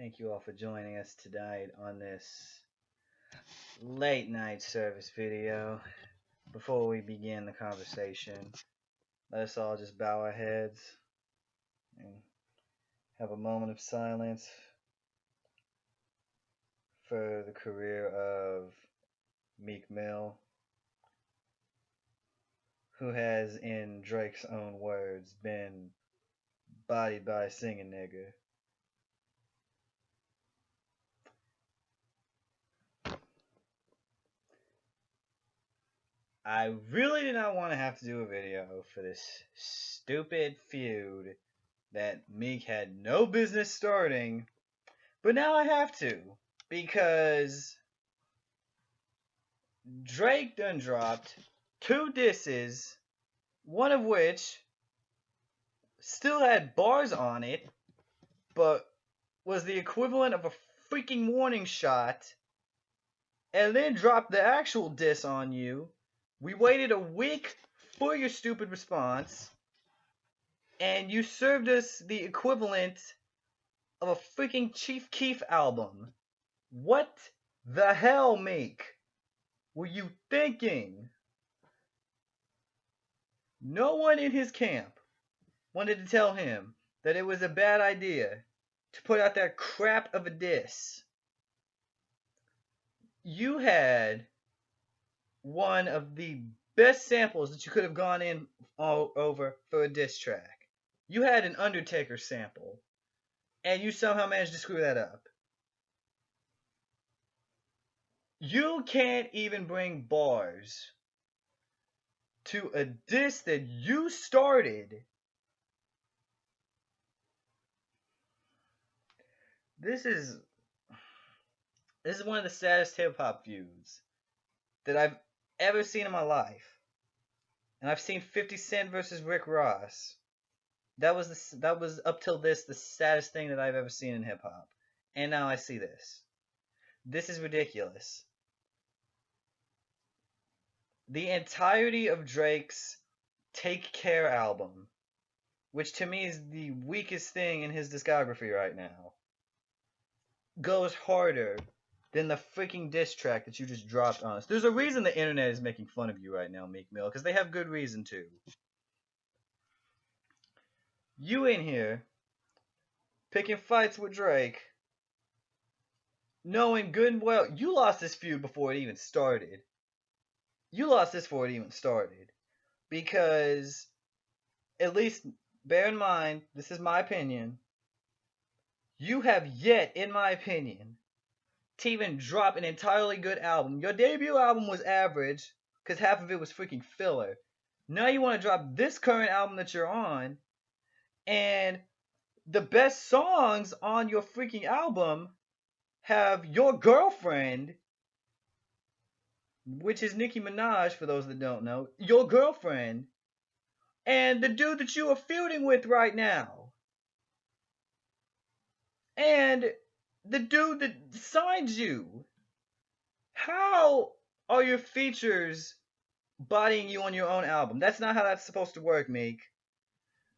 Thank you all for joining us tonight on this late night service video. Before we begin the conversation, let us all just bow our heads and have a moment of silence for the career of Meek Mill, who has, in Drake's own words, been bodied by a singing nigger. I really did not want to have to do a video for this stupid feud that Meek had no business starting, but now I have to because Drake done dropped two disses, one of which still had bars on it, but was the equivalent of a freaking warning shot, and then dropped the actual diss on you. We waited a week for your stupid response, and you served us the equivalent of a freaking Chief Keef album. What the hell, Meek, were you thinking? No one in his camp wanted to tell him that it was a bad idea to put out that crap of a diss. You had one of the best samples that you could have gone in all over for a diss track. You had an Undertaker sample, and you somehow managed to screw that up. You can't even bring bars to a diss that you started. This is one of the saddest hip hop feuds that I've ever seen in my life. And I've seen 50 Cent versus Rick Ross. That was up till this the saddest thing that I've ever seen in hip hop. And now I see this. This is ridiculous. The entirety of Drake's Take Care album, which to me is the weakest thing in his discography right now, goes harder than the freaking diss track that you just dropped on us. There's a reason the internet is making fun of you right now, Meek Mill, because they have good reason to. You in here picking fights with Drake, knowing good and well you lost this feud before it even started. You lost this before it even started. Because, at least, bear in mind, this is my opinion, you have yet, in my opinion, to even drop an entirely good album. Your debut album was average, because half of it was freaking filler. Now you want to drop this current album that you're on, and the best songs on your freaking album have Your Girlfriend, which is Nicki Minaj, for those that don't know, Your Girlfriend, and the dude that you are feuding with right now, and the dude that signed you. How are your features bodying you on your own album? That's not how that's supposed to work, Meek.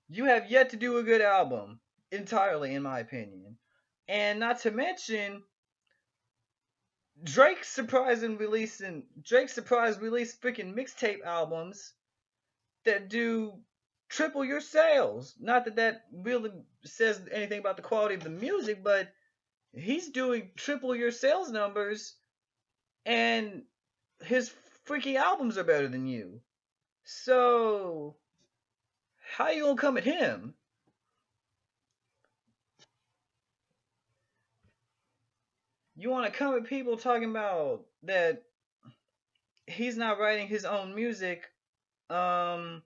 You have yet to do a good album, entirely, in my opinion. And not to mention, Drake surprised release freaking mixtape albums that do triple your sales. Not that that really says anything about the quality of the music, but he's doing triple your sales numbers, and his freaking albums are better than you. So, how you gonna come at him? You want to come at people talking about that he's not writing his own music? Sorry,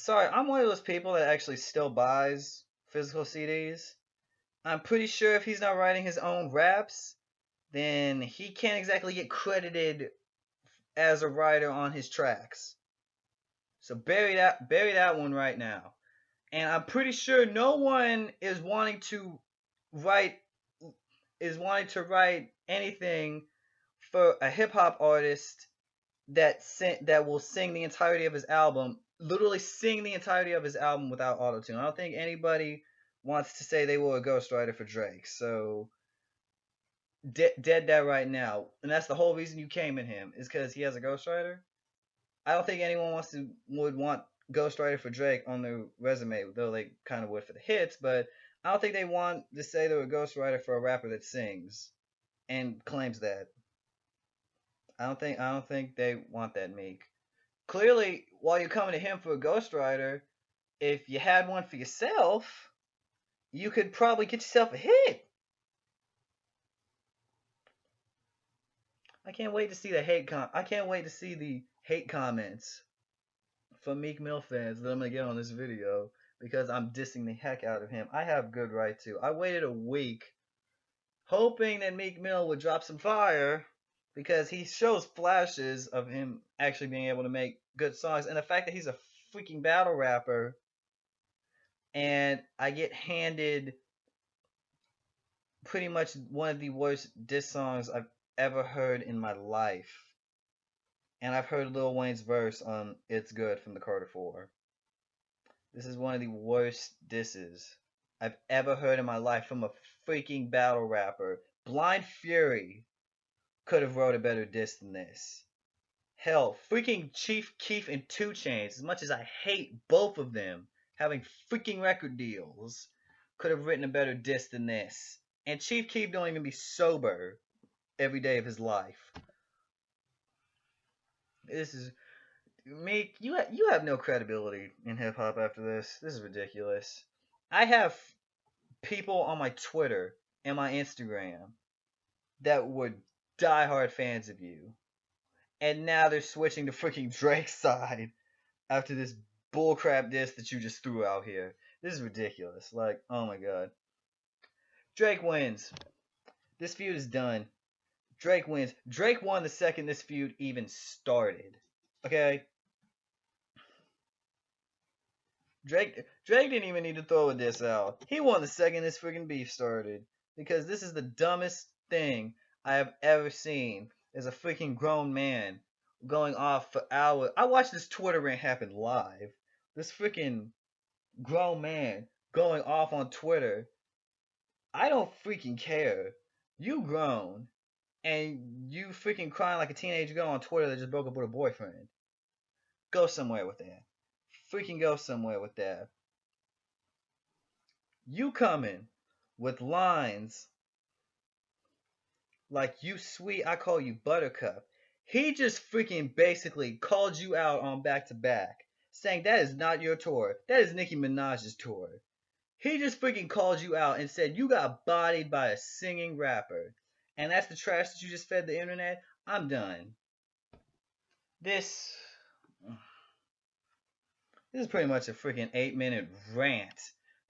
I'm one of those people that actually still buys physical CDs. I'm pretty sure if he's not writing his own raps, then he can't exactly get credited as a writer on his tracks. So bury that one right now. And I'm pretty sure no one is wanting to write anything for a hip hop artist that will sing the entirety of his album, literally sing the entirety of his album without auto-tune. I don't think anybody wants to say they were a ghostwriter for Drake. So dead that right now, and that's the whole reason you came at him is because he has a ghostwriter. I don't think anyone would want ghostwriter for Drake on their resume, though they kind of would for the hits. But I don't think they want to say they're a ghostwriter for a rapper that sings and claims that. I don't think they want that, Meek. Clearly, while you're coming to him for a ghostwriter, if you had one for yourself, you could probably get yourself a hit. I can't wait to see the I can't wait to see the hate comments from Meek Mill fans that I'm gonna get on this video because I'm dissing the heck out of him. I have good right to. I waited a week hoping that Meek Mill would drop some fire because he shows flashes of him actually being able to make good songs, and the fact that he's a freaking battle rapper, and I get handed pretty much one of the worst diss songs I've ever heard in my life. And I've heard Lil Wayne's verse on It's Good from the Carter 4. This is one of the worst disses I've ever heard in my life from a freaking battle rapper. Blind Fury could have wrote a better diss than this. Hell, freaking Chief Keef and 2 Chainz, as much as I hate both of them having freaking record deals, could have written a better diss than this. And Chief Keef don't even be sober every day of his life. This is Meek. You have no credibility in hip hop after this. This is ridiculous. I have people on my Twitter and my Instagram that were diehard fans of you, and now they're switching to freaking Drake's side after this bullcrap diss that you just threw out here. This is ridiculous. Like, oh my god. Drake wins. This feud is done. Drake wins. Drake won the second this feud even started. Okay? Drake didn't even need to throw a diss out. He won the second this freaking beef started. Because this is the dumbest thing I have ever seen as a freaking grown man going off for hours. I watched this Twitter rant happen live. This freaking grown man going off on Twitter. I don't freaking care. You grown. And you freaking crying like a teenage girl on Twitter that just broke up with a boyfriend. Go somewhere with that. Freaking go somewhere with that. You coming with lines like "you sweet, I call you buttercup." He just freaking basically called you out on back to back, saying that is not your tour. That is Nicki Minaj's tour. He just freaking called you out and said you got bodied by a singing rapper. And that's the trash that you just fed the internet? I'm done. This is pretty much a freaking 8-minute rant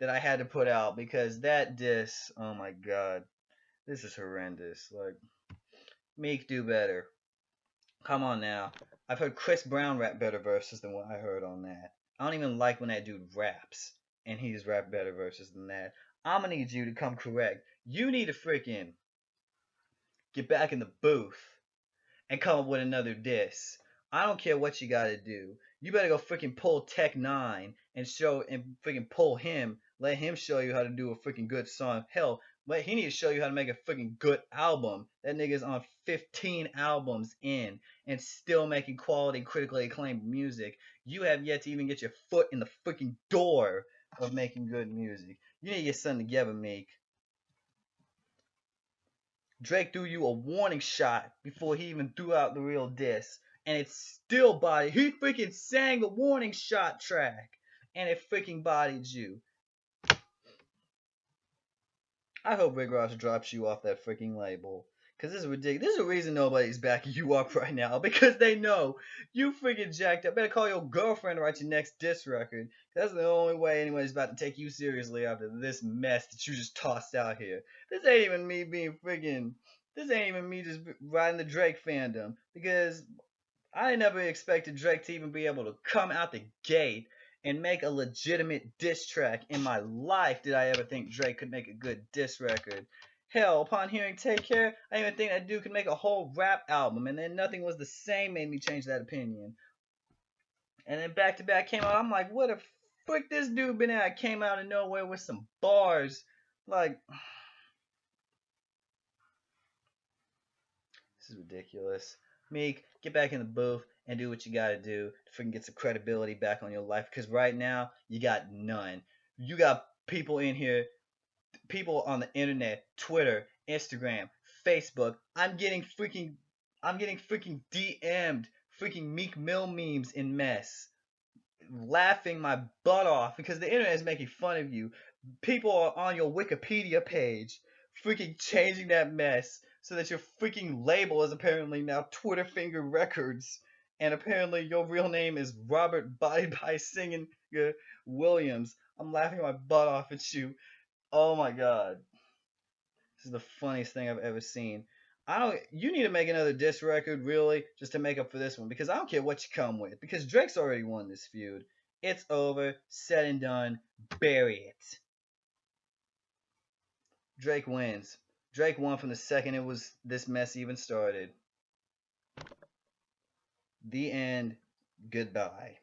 that I had to put out because that diss, oh my god, this is horrendous. Like, Meek, do better. Come on now. I've heard Chris Brown rap better verses than what I heard on that. I don't even like when that dude raps, and he's rap better verses than that. I'm gonna need you to come correct. You need to freaking get back in the booth and come up with another diss. I don't care what you gotta do. You better go freaking pull Tech 9 and freaking pull him. Let him show you how to do a freaking good song. Hell, he needs to show you how to make a freaking good album. That nigga's on 15 albums in and still making quality, critically acclaimed music. You have yet to even get your foot in the freaking door of making good music. You need to get something together, Meek. Drake threw you a warning shot before he even threw out the real diss. And it's still bodied. He freaking sang the warning shot track. And it freaking bodied you. I hope Rick Ross drops you off that freaking label. Because this is ridiculous. This is the reason nobody's backing you up right now. Because they know you freaking jacked up. Better call your girlfriend to write your next diss record. That's the only way anybody's about to take you seriously after this mess that you just tossed out here. This ain't even me just riding the Drake fandom. Because I never expected Drake to even be able to come out the gate and make a legitimate diss track. In my life did I ever think Drake could make a good diss record. Hell, upon hearing Take Care, I didn't even think that dude could make a whole rap album. And then Nothing Was the Same made me change that opinion. And then Back to Back came out. I'm like, what a frick this dude been at? Came out of nowhere with some bars. Like, this is ridiculous. Meek, get back in the booth and do what you gotta do to freaking get some credibility back on your life. Because right now, you got none. You got people in here, people on the internet, Twitter, Instagram, Facebook. I'm getting freaking DM'd freaking Meek Mill memes in mess, laughing my butt off because the internet is making fun of you. People are on your Wikipedia page freaking changing that mess so that your freaking label is apparently now Twitter Finger Records, and apparently your real name is Robert Body by Singing Williams. I'm laughing my butt off at you. Oh my god. This is the funniest thing I've ever seen. I don't. You need to make another diss record, really, just to make up for this one, because I don't care what you come with. Because Drake's already won this feud. It's over, said and done. Bury it. Drake wins. Drake won from the second it was this mess even started. The end. Goodbye.